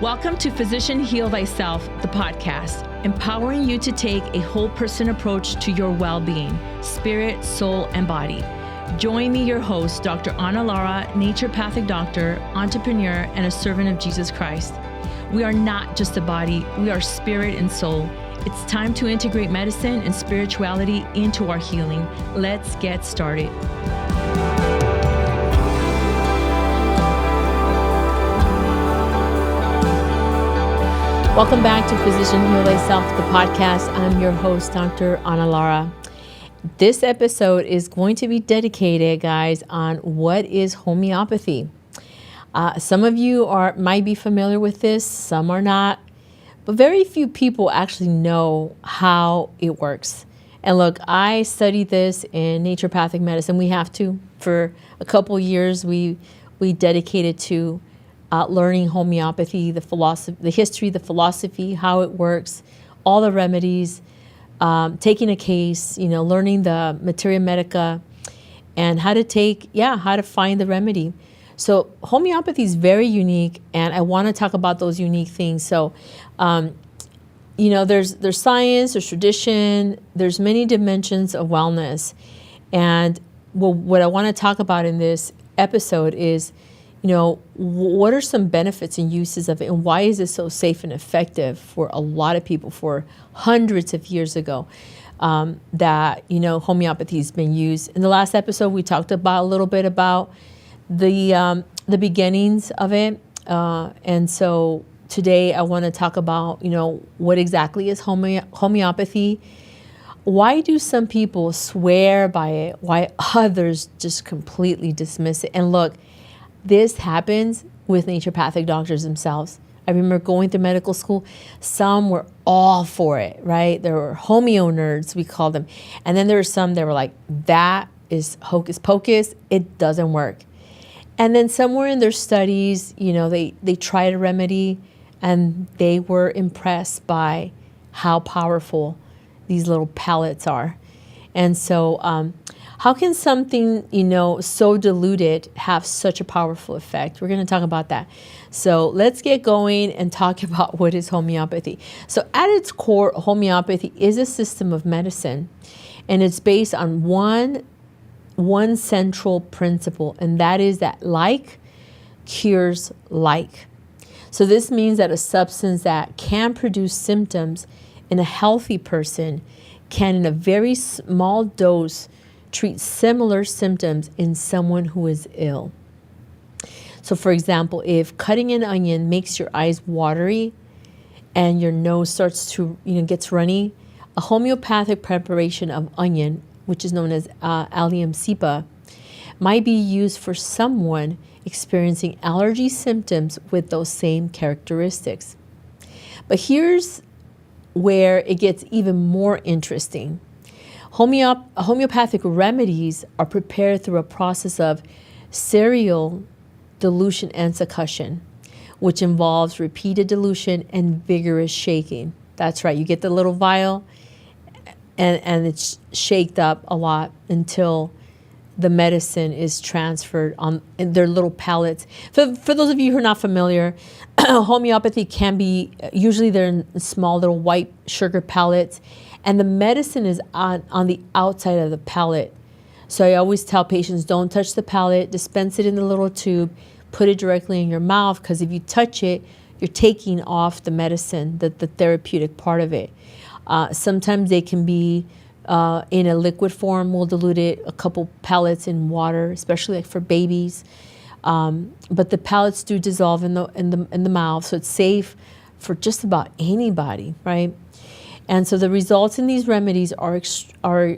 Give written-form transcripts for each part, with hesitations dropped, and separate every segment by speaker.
Speaker 1: Welcome to Physician Heal Thyself, the podcast, empowering you to take a whole person approach to your well-being, spirit, soul, and body. Join me, your host, Dr. Ana Lara, naturopathic doctor, entrepreneur, and a servant of Jesus Christ. We are not just a body, we are spirit and soul. It's time to integrate medicine and spirituality into our healing. Let's get started. Welcome back to Physician Heal Thyself, the podcast. I'm your host, Dr. Ana Lara. This episode is going to be dedicated, guys, on what is homeopathy. Some of you might be familiar with this, some are not, but very few people actually know how it works. And look, I studied this in naturopathic medicine. We have to. For a couple years, we dedicated to learning homeopathy, the philosophy, the history, the philosophy, how it works, all the remedies, taking a case, learning the materia medica, and how to find the remedy. So homeopathy is very unique, and I want to talk about those unique things. So, there's science, there's tradition, there's many dimensions of wellness, and what I want to talk about in this episode is, what are some benefits and uses of it, and why is it so safe and effective for a lot of people for hundreds of years ago that, homeopathy has been used. In the last episode, we talked about a little bit about the beginnings of it. And so today I want to talk about, what exactly is homeopathy? Why do some people swear by it? Why others just completely dismiss it? And look, this happens with naturopathic doctors themselves. I remember going through medical school, some were all for it, right? There were homeo nerds, we called them. And then there were some that were like, that is hocus pocus, it doesn't work. And then somewhere in their studies, they tried a remedy and they were impressed by how powerful these little pellets are. And so, how can something, so diluted have such a powerful effect? We're going to talk about that. So let's get going and talk about what is homeopathy. So at its core, homeopathy is a system of medicine, and it's based on one central principle, and that is that like cures like. So this means that a substance that can produce symptoms in a healthy person can, in a very small dose, treat similar symptoms in someone who is ill. So for example, if cutting an onion makes your eyes watery and your nose starts to, gets runny, a homeopathic preparation of onion, which is known as allium cepa, might be used for someone experiencing allergy symptoms with those same characteristics. But here's where it gets even more interesting. Homeopathic remedies are prepared through a process of serial dilution and succussion, which involves repeated dilution and vigorous shaking. That's right, you get the little vial and it's shaked up a lot until the medicine is transferred on in their little pellets. For those of you who are not familiar, homeopathy can be, usually they're in small little white sugar pellets, and the medicine is on the outside of the pellet. So I always tell patients, don't touch the pellet, dispense it in the little tube, put it directly in your mouth, because if you touch it, you're taking off the medicine, the therapeutic part of it. Sometimes they can be in a liquid form. We'll dilute it, a couple pellets in water, especially like for babies. But the pellets do dissolve in the mouth, so it's safe for just about anybody, right? And so the results in these remedies are extremely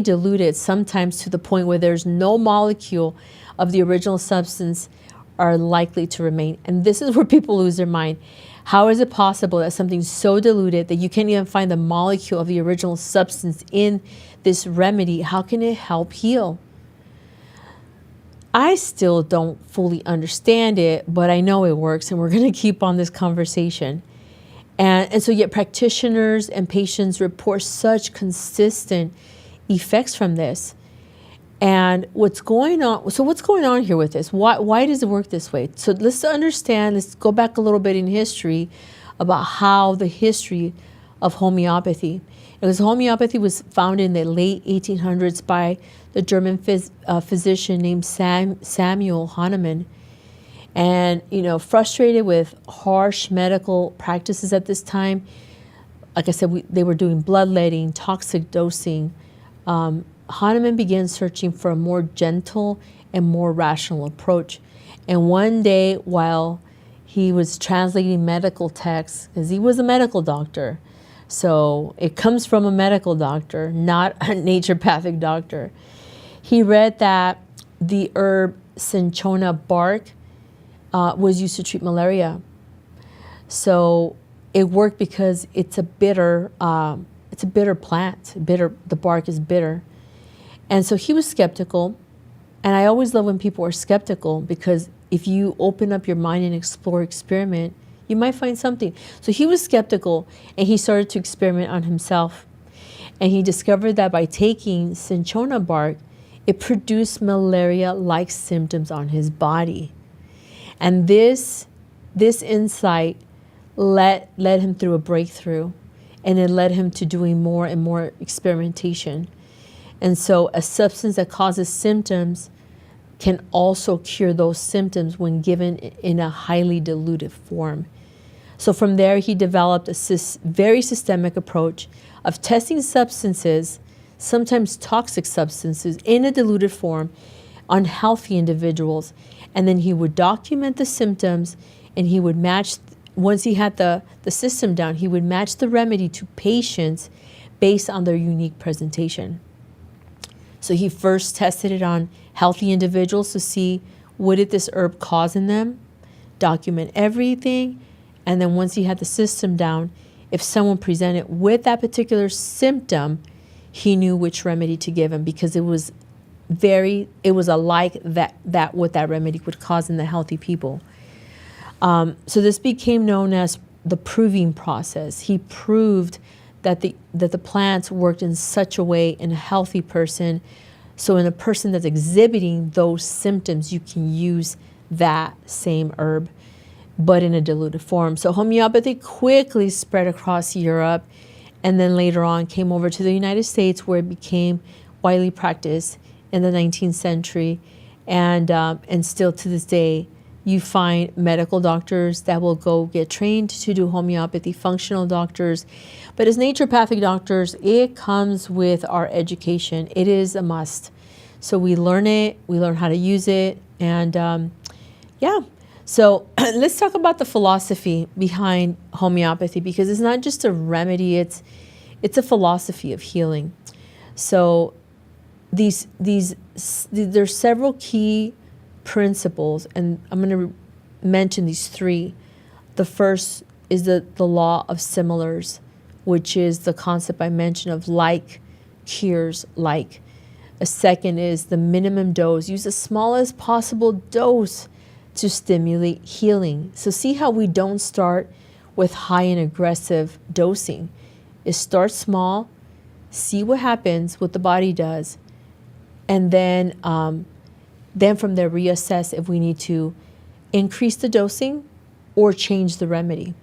Speaker 1: diluted, sometimes to the point where there's no molecule of the original substance are likely to remain. And this is where people lose their mind. How is it possible that something so diluted that you can't even find the molecule of the original substance in this remedy? How can it help heal? I still don't fully understand it, but I know it works, and we're going to keep on this conversation. And so yet practitioners and patients report such consistent effects from this. And what's going on here with this? Why does it work this way? So let's go back a little bit in history about how the history of homeopathy. Because homeopathy was founded in the late 1800s by the German physician named Samuel Hahnemann. And, frustrated with harsh medical practices at this time, like I said, they were doing bloodletting, toxic dosing. Hahnemann began searching for a more gentle and more rational approach. And one day, while he was translating medical texts, because he was a medical doctor, so it comes from a medical doctor, not a naturopathic doctor, he read that the herb cinchona bark was used to treat malaria. So it worked because it's a bitter plant. The bark is bitter. And so he was skeptical. And I always love when people are skeptical, because if you open up your mind and experiment, you might find something. So he was skeptical, and he started to experiment on himself. And he discovered that by taking cinchona bark, it produced malaria-like symptoms on his body. And this insight led him through a breakthrough, and it led him to doing more and more experimentation. And so a substance that causes symptoms can also cure those symptoms when given in a highly diluted form. So from there, he developed a very systemic approach of testing substances, sometimes toxic substances, in a diluted form on healthy individuals. And then he would document the symptoms, and he would match, once he had the system down, he would match the remedy to patients based on their unique presentation. So he first tested it on healthy individuals to see what did this herb cause in them, document everything, and then once he had the system down, if someone presented with that particular symptom, he knew which remedy to give him, because it was alike that what that remedy would cause in the healthy people. So this became known as the proving process. He proved that the plants worked in such a way in a healthy person. So in a person that's exhibiting those symptoms, you can use that same herb, but in a diluted form. So homeopathy quickly spread across Europe, and then later on came over to the United States, where it became widely practiced in the 19th century. And still to this day, you find medical doctors that will go get trained to do homeopathy, functional doctors. But as naturopathic doctors, it comes with our education. It is a must. So we learn it, we learn how to use it, and So let's talk about the philosophy behind homeopathy, because it's not just a remedy, it's a philosophy of healing. So there's several key principles, and I'm going to mention these three. The first is the law of similars, which is the concept I mentioned of like cures like. A second is the minimum dose. Use the smallest possible dose to stimulate healing. So see how we don't start with high and aggressive dosing. It starts small, see what happens, what the body does, and then from there reassess if we need to increase the dosing or change the remedy.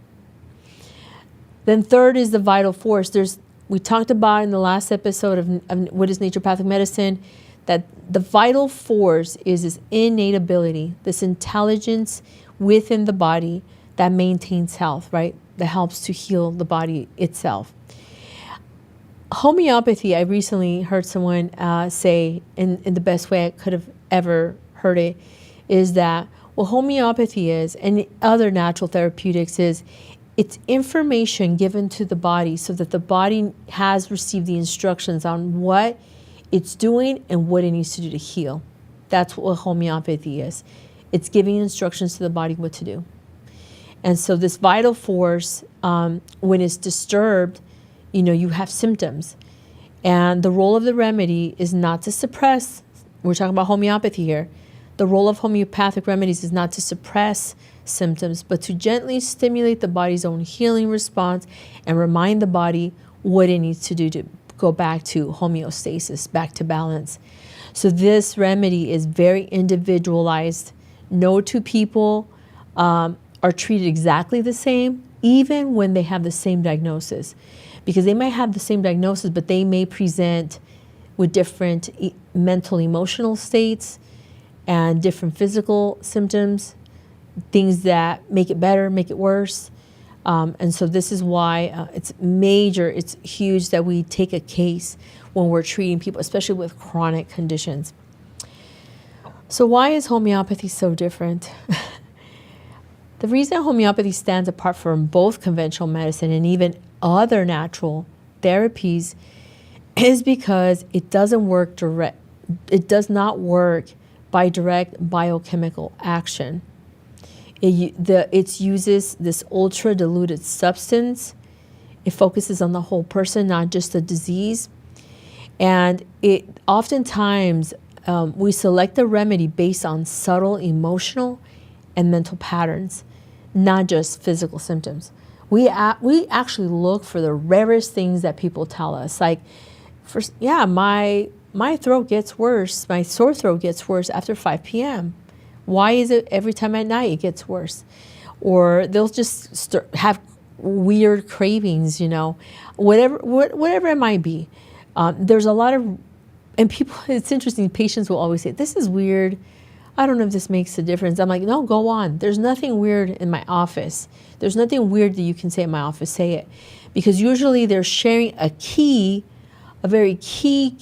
Speaker 1: Then third is the vital force. We talked about in the last episode of what is naturopathic medicine, that the vital force is this innate ability, this intelligence within the body that maintains health, right? That helps to heal the body itself. Homeopathy, I recently heard someone say, in the best way I could have ever heard it, is that what homeopathy is, and other natural therapeutics is, it's information given to the body so that the body has received the instructions on what it's doing and what it needs to do to heal. That's what homeopathy is. It's giving instructions to the body what to do. And so this vital force, when it's disturbed, you have symptoms. And the role of the remedy is not to suppress. We're talking about homeopathy here. The role of homeopathic remedies is not to suppress symptoms, but to gently stimulate the body's own healing response and remind the body what it needs to do to go back to homeostasis, back to balance. So this remedy is very individualized. No two people are treated exactly the same, even when they have the same diagnosis. Because they might have the same diagnosis, but they may present with different mental, emotional states and different physical symptoms, things that make it better, make it worse. And so this is why it's major, it's huge that we take a case when we're treating people, especially with chronic conditions. So why is homeopathy so different? The reason homeopathy stands apart from both conventional medicine and even other natural therapies is because it doesn't work direct. It does not work by direct biochemical action. It uses this ultra diluted substance. It focuses on the whole person, not just the disease. And it oftentimes we select a remedy based on subtle emotional and mental patterns, not just physical symptoms. We actually look for the rarest things that people tell us. Like, my throat gets worse. My sore throat gets worse after 5 p.m. Why is it every time at night it gets worse? Or they'll just have weird cravings, whatever it might be. There's a lot of, and people, it's interesting, patients will always say, this is weird. I don't know if this makes a difference. I'm like, no, go on. There's nothing weird in my office. There's nothing weird that you can say in my office. Say it. Because usually they're sharing a very key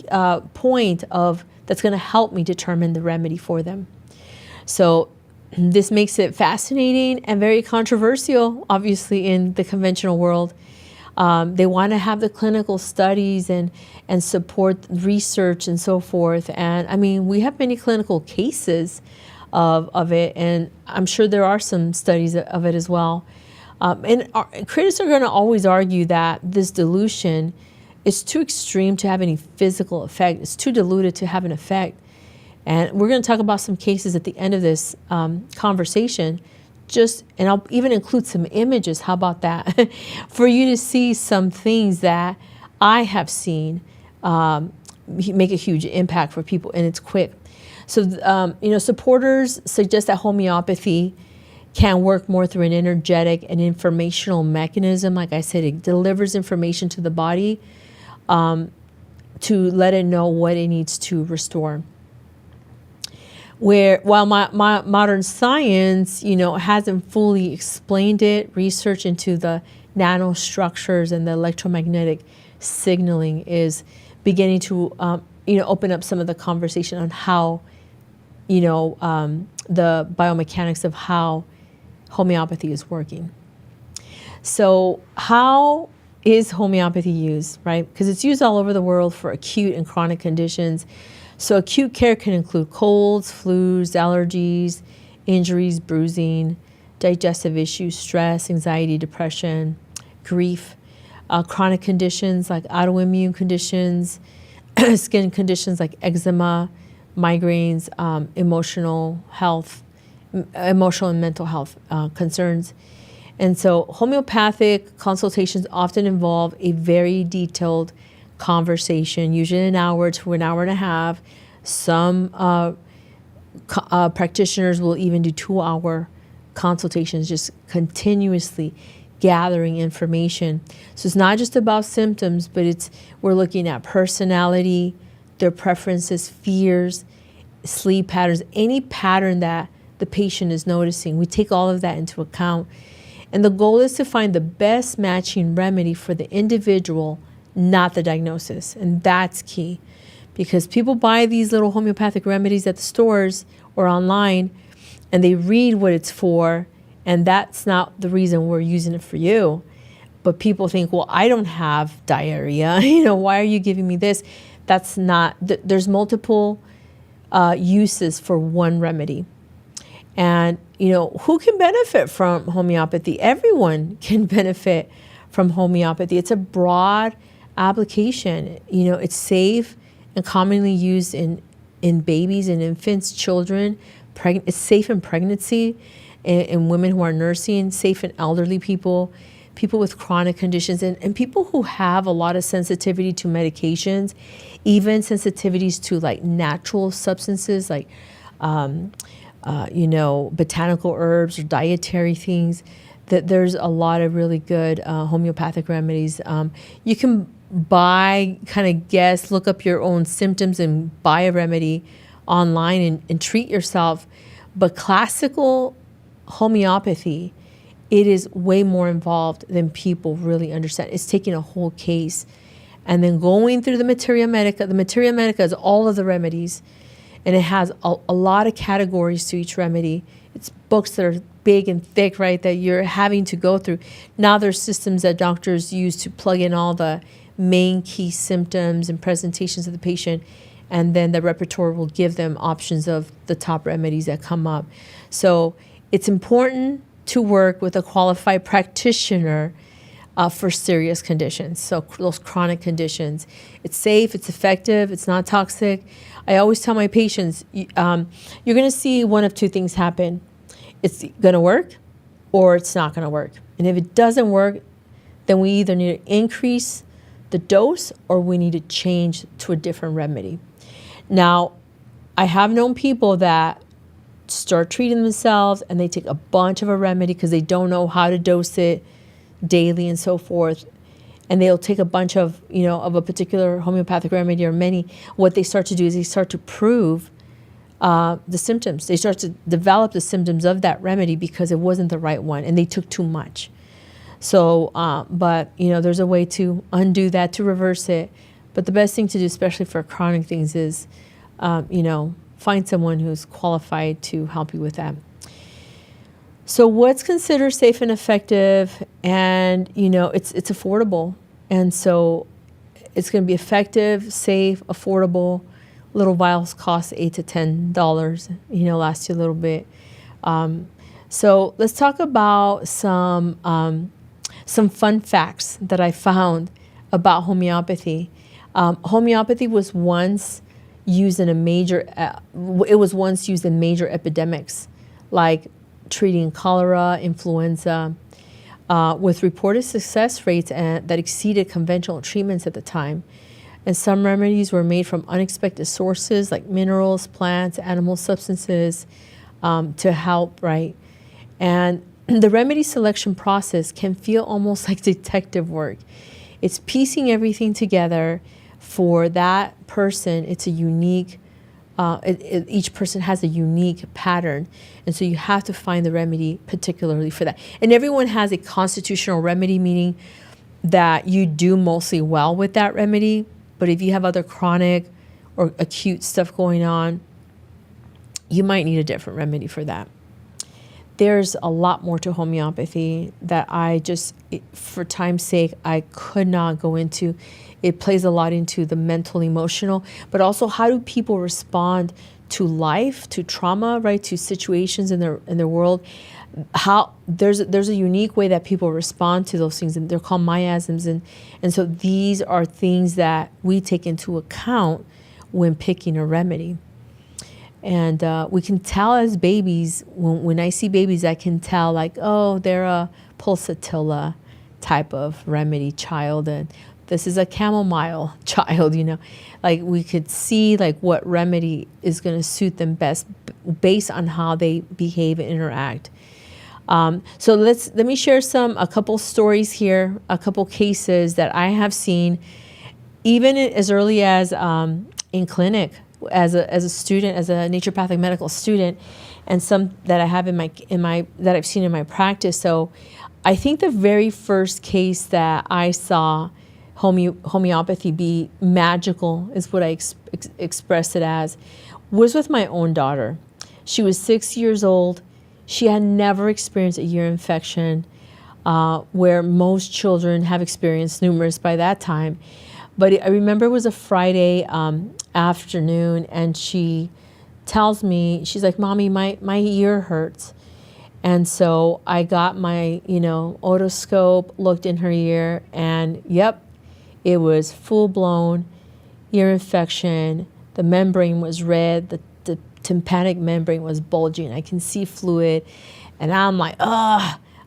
Speaker 1: point that's going to help me determine the remedy for them. So this makes it fascinating and very controversial, obviously, in the conventional world. They want to have the clinical studies and support research and so forth. And I mean, we have many clinical cases of it, and I'm sure there are some studies of it as well. And critics are going to always argue that this dilution is too extreme to have any physical effect. It's too diluted to have an effect. And we're going to talk about some cases at the end of this conversation. And I'll even include some images. How about that? For you to see some things that I have seen make a huge impact for people, and it's quick. So, supporters suggest that homeopathy can work more through an energetic and informational mechanism. Like I said, it delivers information to the body to let it know what it needs to restore. While my modern science, hasn't fully explained it, research into the nanostructures and the electromagnetic signaling is beginning to, open up some of the conversation on how, the biomechanics of how homeopathy is working. So how is homeopathy used, right? Because it's used all over the world for acute and chronic conditions. So acute care can include colds, flus, allergies, injuries, bruising, digestive issues, stress, anxiety, depression, grief, chronic conditions like autoimmune conditions, skin conditions like eczema, migraines, emotional and mental health concerns. And so homeopathic consultations often involve a very detailed conversation, usually an hour to an hour and a half. Some practitioners will even do 2-hour consultations, just continuously gathering information. So it's not just about symptoms, but we're looking at personality, their preferences, fears, sleep patterns, any pattern that the patient is noticing. We take all of that into account. And the goal is to find the best matching remedy for the individual, not the diagnosis. And that's key, because people buy these little homeopathic remedies at the stores or online, and they read what it's for, and that's not the reason we're using it for you. But people think, well, I don't have diarrhea. Why are you giving me this? That's not, there's multiple uses for one remedy. And, who can benefit from homeopathy? Everyone can benefit from homeopathy. It's a broad application. It's safe and commonly used in babies and infants, children. It's safe in pregnancy, in women who are nursing, safe in elderly people people with chronic conditions, and people who have a lot of sensitivity to medications, even sensitivities to like natural substances like botanical herbs or dietary things, that there's a lot of really good homeopathic remedies. You can look up your own symptoms and buy a remedy online and treat yourself. But classical homeopathy, it is way more involved than people really understand. It's taking a whole case and then going through the Materia Medica. The Materia Medica is all of the remedies, and it has a lot of categories to each remedy. It's books that are big and thick, right, that you're having to go through. Now there's systems that doctors use to plug in all the main key symptoms and presentations of the patient, and then the repertoire will give them options of the top remedies that come up. So it's important to work with a qualified practitioner for serious conditions, so those chronic conditions. It's safe, it's effective, it's not toxic. I always tell my patients, you're going to see one of two things happen. It's going to work or it's not going to work. And if it doesn't work, then we either need to increase the dose or we need to change to a different remedy. Now, I have known people that start treating themselves and they take a bunch of a remedy because they don't know how to dose it daily and so forth. And they'll take a bunch of, of a particular homeopathic remedy or many. What they start to do is they start to prove the symptoms. They start to develop the symptoms of that remedy because it wasn't the right one and they took too much. So, but there's a way to undo that, to reverse it. But the best thing to do, especially for chronic things, is, find someone who's qualified to help you with that. So what's considered safe and effective, and, it's affordable. And so it's going to be effective, safe, affordable. Little vials cost $8 to $10, last you a little bit. So let's talk about some fun facts that I found about homeopathy. Homeopathy was once used in major epidemics, like treating cholera, influenza, with reported success rates that exceeded conventional treatments at the time. And some remedies were made from unexpected sources like minerals, plants, animal substances, to help, right? And the remedy selection process can feel almost like detective work. It's piecing everything together for that person. It's a unique, each person has a unique pattern. And so you have to find the remedy particularly for that. And everyone has a constitutional remedy, meaning that you do mostly well with that remedy. But if you have other chronic or acute stuff going on, you might need a different remedy for that. There's a lot more to homeopathy that I just, for time's sake, I could not go into. It plays a lot into the mental, emotional, but also how do people respond to life, to trauma, right, to situations in their world. How there's a unique way that people respond to those things, and they're called miasms, and so these are things that we take into account when picking a remedy. And we can tell as babies, when I see babies, I can tell like, oh, they're a pulsatilla type of remedy child, and this is a chamomile child, like we could see like what remedy is going to suit them best based on how they behave and interact. So let me share a couple stories here, a couple cases that I have seen, even as early as in clinic, as a student, as a naturopathic medical student, and some that I have that I've seen in my practice. So I think the very first case that I saw homeopathy be magical, is what I expressed it as, was with my own daughter. She was 6 years old. She had never experienced a ear infection, where most children have experienced numerous by that time. But I remember it was a Friday afternoon, and she tells me, she's like, "Mommy, my ear hurts." And so I got my, otoscope, looked in her ear, and yep, it was full-blown ear infection. The membrane was red. The tympanic membrane was bulging. I can see fluid. And I'm like,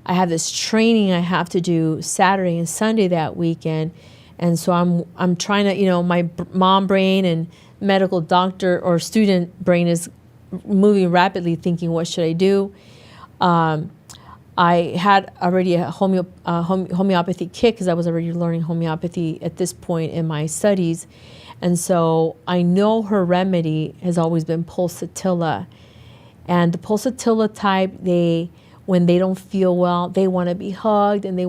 Speaker 1: I have this training I have to do Saturday and Sunday that weekend. And so I'm trying to, my mom brain and medical doctor or student brain is moving rapidly, thinking, what should I do? I had already a homeopathy kit because I was already learning homeopathy at this point in my studies. And so I know her remedy has always been pulsatilla. And the pulsatilla type, when they don't feel well, they want to be hugged, and they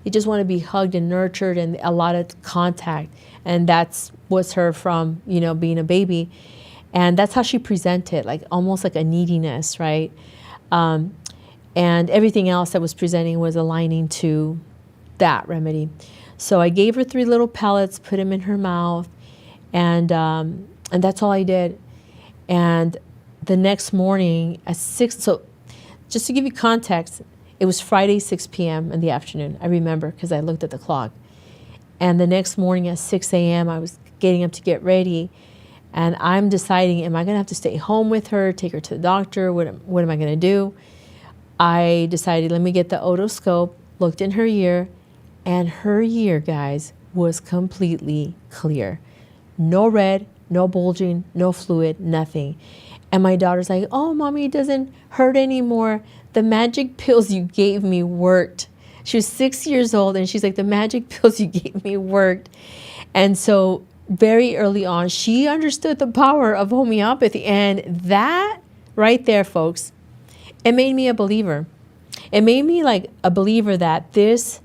Speaker 1: just want to be hugged and nurtured and a lot of contact. And that's what's her from, being a baby. And that's how she presented, like almost like a neediness, right? And everything else that was presenting was aligning to that remedy. So I gave her 3 little pellets, put them in her mouth, and that's all I did. And the next morning at 6, so just to give you context, it was Friday, 6 p.m. in the afternoon. I remember because I looked at the clock. And the next morning at 6 a.m., I was getting up to get ready. And I'm deciding, am I going to have to stay home with her, take her to the doctor? What am I going to do? I decided, let me get the otoscope, looked in her ear, and her ear, guys, was completely clear. No red, no bulging, no fluid, nothing. And my daughter's like, oh, Mommy, it doesn't hurt anymore. The magic pills you gave me worked. She was 6 years old, and she's like, the magic pills you gave me worked. And so very early on, she understood the power of homeopathy. And that right there, folks, it made me a believer. It made me like a believer that this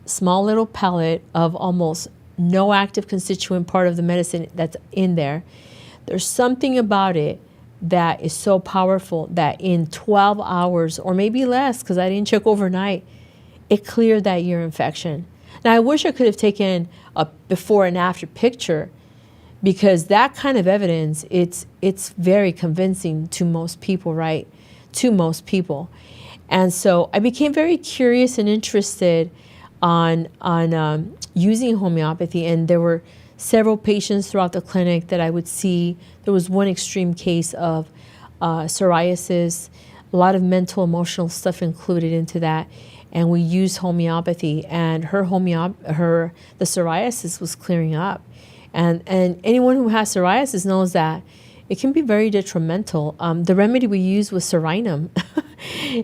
Speaker 1: small little pellet of almost no active constituent part of the medicine that's in there, there's something about it that is so powerful that in 12 hours or maybe less, because I didn't check overnight, it cleared that ear infection. Now, I wish I could have taken a before and after picture, because that kind of evidence, it's very convincing to most people, right? To most people. And so I became very curious and interested on using homeopathy. And there were several patients throughout the clinic that I would see. There was one extreme case of psoriasis, a lot of mental, emotional stuff included into that. And we used homeopathy, and the psoriasis was clearing up. And anyone who has psoriasis knows that it can be very detrimental. The remedy we used was serenum.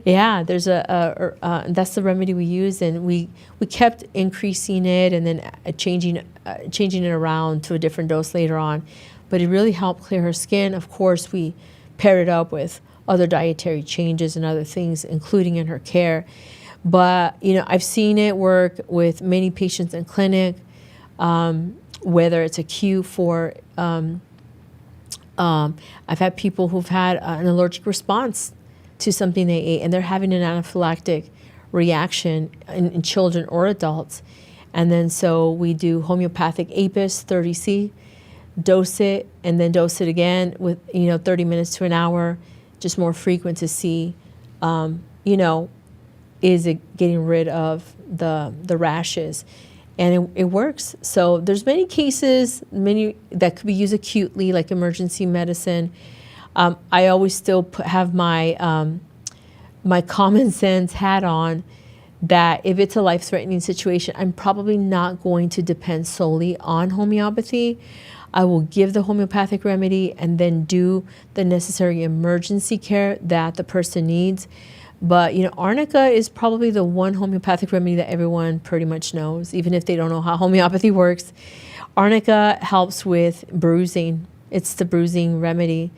Speaker 1: Yeah, there's that's the remedy we used, and we kept increasing it and then changing it around to a different dose later on. But it really helped clear her skin. Of course, we paired it up with other dietary changes and other things, including in her care. But, I've seen it work with many patients in clinic, whether it's acute for, I've had people who've had an allergic response to something they ate, and they're having an anaphylactic reaction in children or adults. And then so we do homeopathic Apis 30C, dose it, and then dose it again with, 30 minutes to an hour, just more frequent to see, is it getting rid of the rashes? And it works. So there's many cases, many that could be used acutely, like emergency medicine. I always still have my my common sense hat on, that if it's a life-threatening situation, I'm probably not going to depend solely on homeopathy. I will give the homeopathic remedy and then do the necessary emergency care that the person needs. But, arnica is probably the one homeopathic remedy that everyone pretty much knows, even if they don't know how homeopathy works. Arnica helps with bruising. It's the bruising remedy.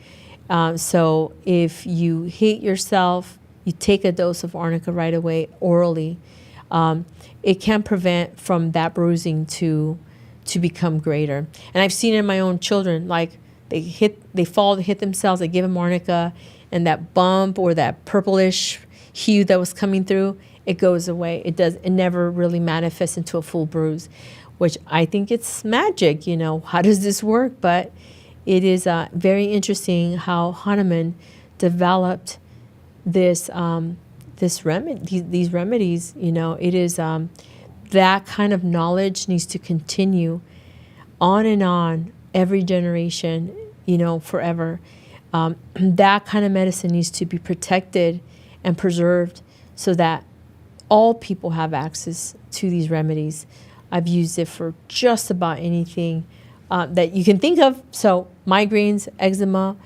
Speaker 1: So if you hit yourself, you take a dose of arnica right away orally. It can prevent from that bruising to become greater. And I've seen it in my own children, like they fall, they hit themselves, they give them arnica, and that bump or that purplish hue that was coming through, it goes away. It never really manifests into a full bruise, which I think it's magic. How does this work? But it is very interesting how Hahnemann developed these remedies. It is that kind of knowledge needs to continue on and on, every generation, forever. That kind of medicine needs to be protected and preserved so that all people have access to these remedies. I've used it for just about anything that you can think of. So migraines, eczema,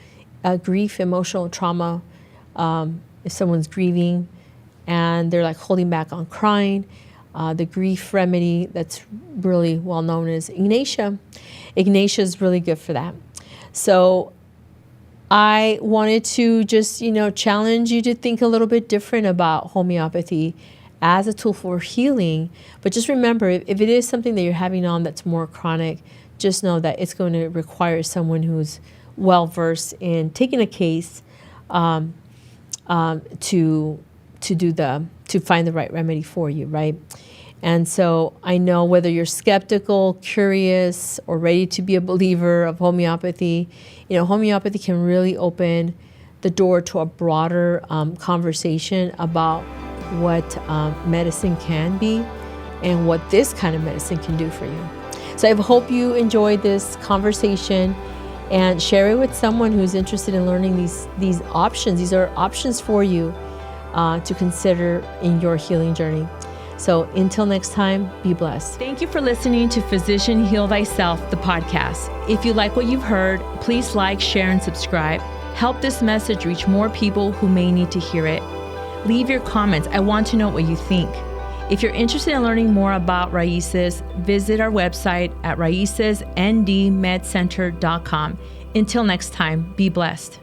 Speaker 1: grief, emotional trauma, if someone's grieving and they're like holding back on crying, the grief remedy that's really well known is Ignatia. Ignatia is really good for that. So I wanted to just, challenge you to think a little bit different about homeopathy as a tool for healing. But just remember, if it is something that you're having on that's more chronic, just know that it's going to require someone who's well-versed in taking a case to find the right remedy for you, right? And so I know whether you're skeptical, curious, or ready to be a believer of homeopathy, homeopathy can really open the door to a broader conversation about what medicine can be and what this kind of medicine can do for you. So I hope you enjoyed this conversation and share it with someone who's interested in learning these options. These are options for you to consider in your healing journey. So until next time, be blessed. Thank you for listening to Physician Heal Thyself, the podcast. If you like what you've heard, please like, share, and subscribe. Help this message reach more people who may need to hear it. Leave your comments. I want to know what you think. If you're interested in learning more about Raices, visit our website at raicesndmedcenter.com. Until next time, be blessed.